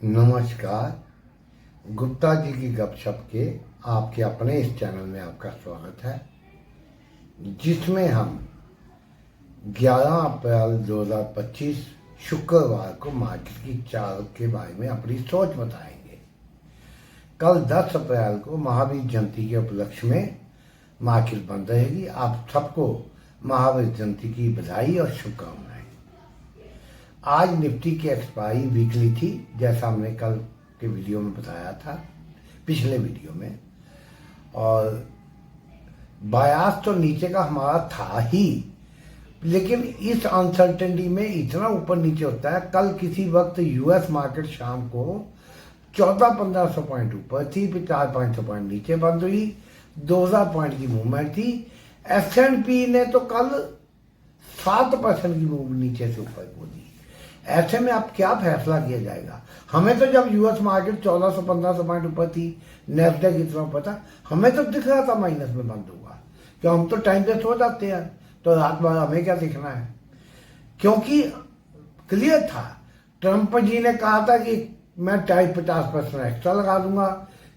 नमस्कार। गुप्ता जी की गपशप के आपके अपने इस चैनल में आपका स्वागत है, जिसमें हम 11 अप्रैल 2025 शुक्रवार को मार्केट की चाल के बारे में अपनी सोच बताएंगे। कल 10 अप्रैल को महावीर जयंती के उपलक्ष्य में मार्केट बंद रहेगी। आप सबको महावीर जयंती की बधाई और शुभकामनाएं। आज निफ्टी की एक्सपायरी वीकली थी, जैसा हमने कल के वीडियो में बताया था, पिछले वीडियो में। और बायास तो नीचे का हमारा था ही, लेकिन इस अनसर्टेनिटी में इतना ऊपर नीचे होता है। कल किसी वक्त यूएस मार्केट शाम को 1400-1500 पॉइंट ऊपर थी, फिर 400-500 पॉइंट नीचे बंद हुई, 2000 पॉइंट की मूवमेंट थी। S&P ने तो कल 7% की मूव नीचे से ऊपर को दी। ऐसे में अब क्या फैसला किया जाएगा? हमें तो जब यूएस मार्केट 1400-1500 पॉइंट ऊपर थी, नैस्डैक इतना ऊपर था, हमें तो दिख रहा था माइनस में बंद होगा, क्यों हम तो टाइम पे सो जाते हैं, तो रात भर हमें क्या दिखना है? क्योंकि क्लियर था, ट्रंप जी ने कहा था कि मैं 50% एक्स्ट्रा लगा दूंगा,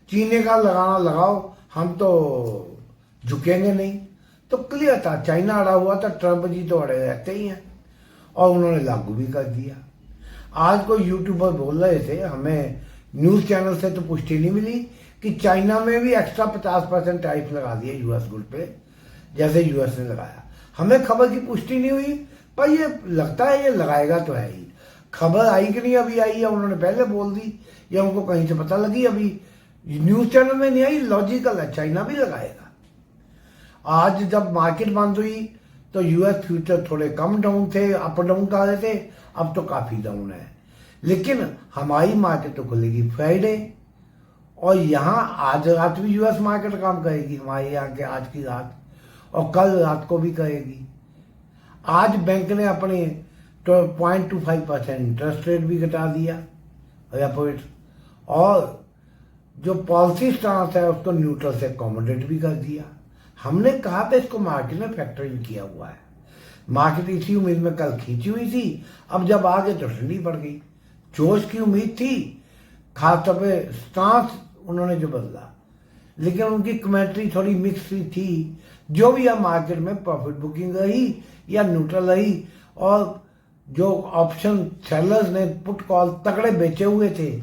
चीनी का लगाना लगाओ, हम तो झुकेंगे नहीं। तो क्लियर था, चाइना अड़ा हुआ था, ट्रंप जी तो अड़े रहते ही हैं, और उन्होंने लागू भी कर दिया। आज कोई यूट्यूबर बोल रहे थे, हमें न्यूज चैनल से तो पुष्टि नहीं मिली कि चाइना में भी एक्स्ट्रा 50% टैरिफ लगा दिया यूएस गुड पे, जैसे यूएस ने लगाया। हमें खबर की पुष्टि नहीं हुई, पर ये लगता है ये लगाएगा तो है ही। खबर आई कि नहीं अभी आई है, उन्होंने पहले बोल दी या उनको कहीं से पता लगी? अभी न्यूज चैनल में नहीं आई, लॉजिकल है, चाइना भी लगाएगा। आज जब मार्केट बंद हुई तो यूएस फ्यूचर थोड़े कम डाउन थे, अप डाउन कर रहे थे, अब तो काफी डाउन है। लेकिन हमारी मार्केट तो खुलेगी फ्राइडे, और यहाँ आज रात भी यूएस मार्केट काम करेगी, हमारे यहाँ के आज की रात, और कल रात को भी करेगी। आज बैंक ने अपने 0.25% इंटरेस्ट रेट भी घटा दिया, रेपो रेट, और जो पॉलिसी स्टांस है उसको न्यूट्रल से अकोमोडेट भी कर दिया। हमने कहा था इसको मार्केट ने फैक्टर इन किया हुआ है। मार्केट इसी उम्मीद में कल खींची हुई थी, अब जब आ गए तो ठंडी पड़ गई। जोश की उम्मीद थी, खासतौर पे स्टांस उन्होंने जो बदला, लेकिन उनकी कमेंट्री थोड़ी मिक्स थी। जो भी है मार्केट में प्रॉफिट बुकिंग रही या न्यूट्रल रही, और जो ऑप्शन सेलर्स ने पुट कॉल तगड़े बेचे हुए थे,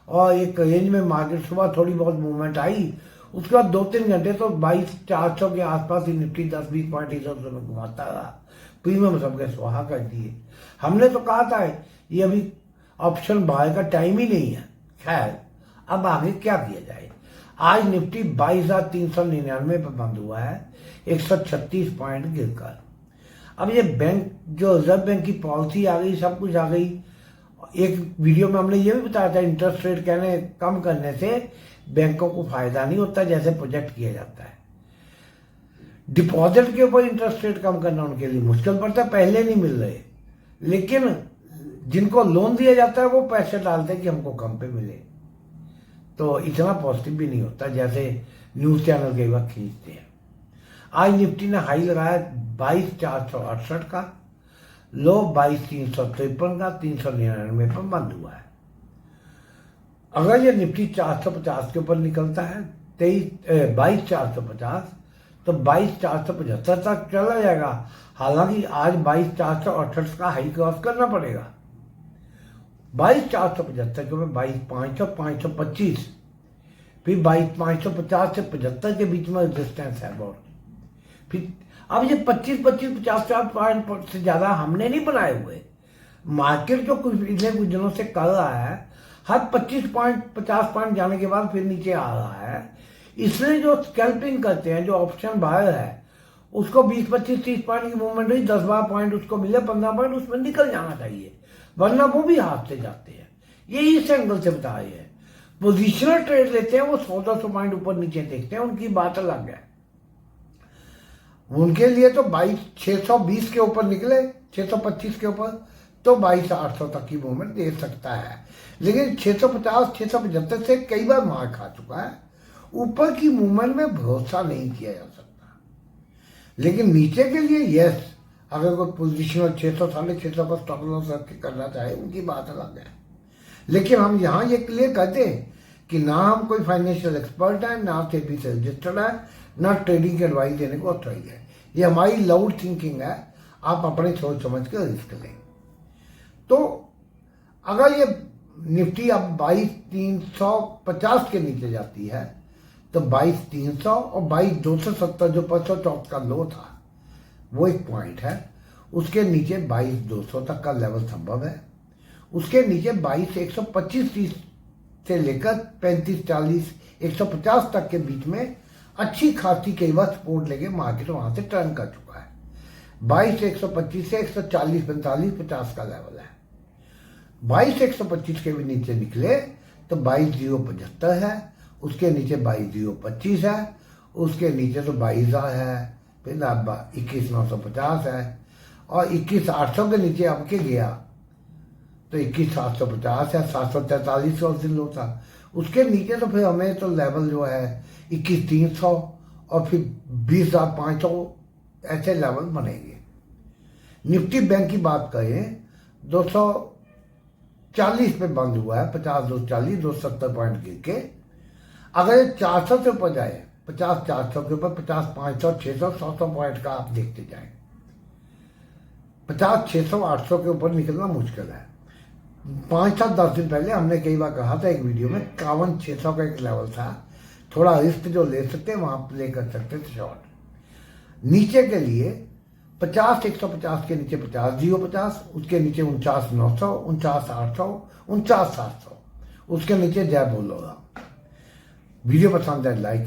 और एक रेंज में मार्केट सुबह थोड़ी बहुत मूवमेंट आई, उसके बाद 2-3 घंटे तो 22,400 के आसपास ही निफ्टी 10-20 पॉइंट इधर में घुमाता रहा। प्रीमियम सबके सुहा कर दिए। हमने तो कहा था ये अभी ऑप्शन बाय का टाइम ही नहीं है। खैर, अब आगे क्या किया जाए? आज निफ्टी 22,399 पर बंद हुआ है, 136 पॉइंट गिरकर। अब ये बैंक, जो रिजर्व बैंक की पॉलिसी आ गई, सब कुछ आ गई। एक वीडियो में हमने ये भी बताया था, इंटरेस्ट रेट कम करने से बैंकों को फायदा नहीं होता जैसे प्रोजेक्ट किया जाता है। डिपॉजिट के ऊपर इंटरेस्ट रेट कम करना उनके लिए मुश्किल पड़ता है, पहले नहीं मिल रहे, लेकिन जिनको लोन दिया जाता है वो पैसे डालते हैं कि हमको कम पे मिले, तो इतना पॉजिटिव भी नहीं होता जैसे न्यूज चैनल के वक्त खींचते हैं। आज निफ्टी ने हाई लगाया 22,468 का, लो 22,353 का, 399 पर बंद हुआ है। अगर ये निफ्टी 450 के ऊपर निकलता है 22,450, तो 22,475 तक चला जाएगा। हालांकि आज 22,468 का हाई क्रॉस करना पड़ेगा। 22,475 के ऊपर 22,500, 525, फिर 22,550 से 75 के बीच में रेजिस्टेंस है बहुत। फिर अब ये 25-50 पॉइंट से ज्यादा हमने नहीं बनाए हुए। मार्केट जो कुछ पिछले कुछ दिनों से कर रहा है, हर 25 पॉइंट 50 पॉइंट जाने के बाद फिर नीचे आ रहा है। इसलिए जो स्कैल्पिंग करते हैं, जो ऑप्शन बायर है, उसको 20-25-30 पॉइंट की मूवमेंट हुई, 10-12 पॉइंट उसको मिले, 15 पॉइंट उसमें निकल जाना चाहिए, वरना वो भी हाथ से जाते हैं। ये इस एंगल से बता रहे हैं। पोजिशनल ट्रेड लेते हैं, वो 100-200 पॉइंट ऊपर नीचे देखते हैं, उनकी बात अलग है। उनके लिए तो 22,620 के ऊपर निकले, 625 के ऊपर, तो 22,800 तक की मूवमेंट दे सकता है। लेकिन 650-675 से कई बार मार खा चुका है। ऊपर की मूवमेंट में भरोसा नहीं किया जा सकता, लेकिन नीचे के लिए यस, अगर कोई पोजिशनल 600 650 पर स्टॉप लॉस करना चाहे, उनकी बात अलग है। लेकिन हम यहाँ ये क्लियर कर दें कि ना हम कोई फाइनेंशियल एक्सपर्ट है, ना सेबी से रजिस्टर्ड है, ना ट्रेडिंग की एडवाइस देने को ऑथराइज है। ये हमारी लाउड थिंकिंग है, आप अपने सोच समझ कर रिस्क लें। तो अगर ये निफ्टी अब 22,350 के नीचे जाती है तो 22,300 और 22,270 जो परसों चौथ का लो था वो एक पॉइंट है। उसके नीचे 22,200 तक का लेवल संभव है। उसके नीचे 22,125 से लेकर 35,40, 150 तक के बीच में अच्छी खासी कई बार सपोर्ट लेके मार्केट वहां से टर्न कर चुका है। 22,125 से 140, 45, 50 का लेवल है। 22,125 के भी नीचे निकले तो 22,075 है, उसके नीचे 22,025 है, उसके नीचे तो 22,000 है, फिर 21,950 है, और 21,800 के नीचे अब के गया तो 21,750 है, 743 का उस दिन लो था। उसके नीचे तो फिर हमें तो लेवल जो है 21,300 और फिर 20,500 ऐसे लेवल बनेंगे। निफ्टी बैंक की बात करें 240 पे बंद हुआ है, 50, 240, 270 पॉइंट गिर के। अगर ये 400 से ऊपर जाए, 50, 400 के ऊपर 50, 500, 600, 100 पॉइंट का आप देखते जाए। 50, 600, 800 के ऊपर निकलना मुश्किल है। 5, 7, 10 दिन पहले हमने कई बार कहा था एक वीडियो में 51, 600 का एक लेवल था, थोड़ा रिस्क जो ले सकते हैं वहां प्ले कर सकते थे शॉर्ट। नीचे के लिए 50, 150 के नीचे 50,050, उसके नीचे 49,900, 49,800, 49,700, उसके नीचे जय बोल होगा। वीडियो पसंद है लाइक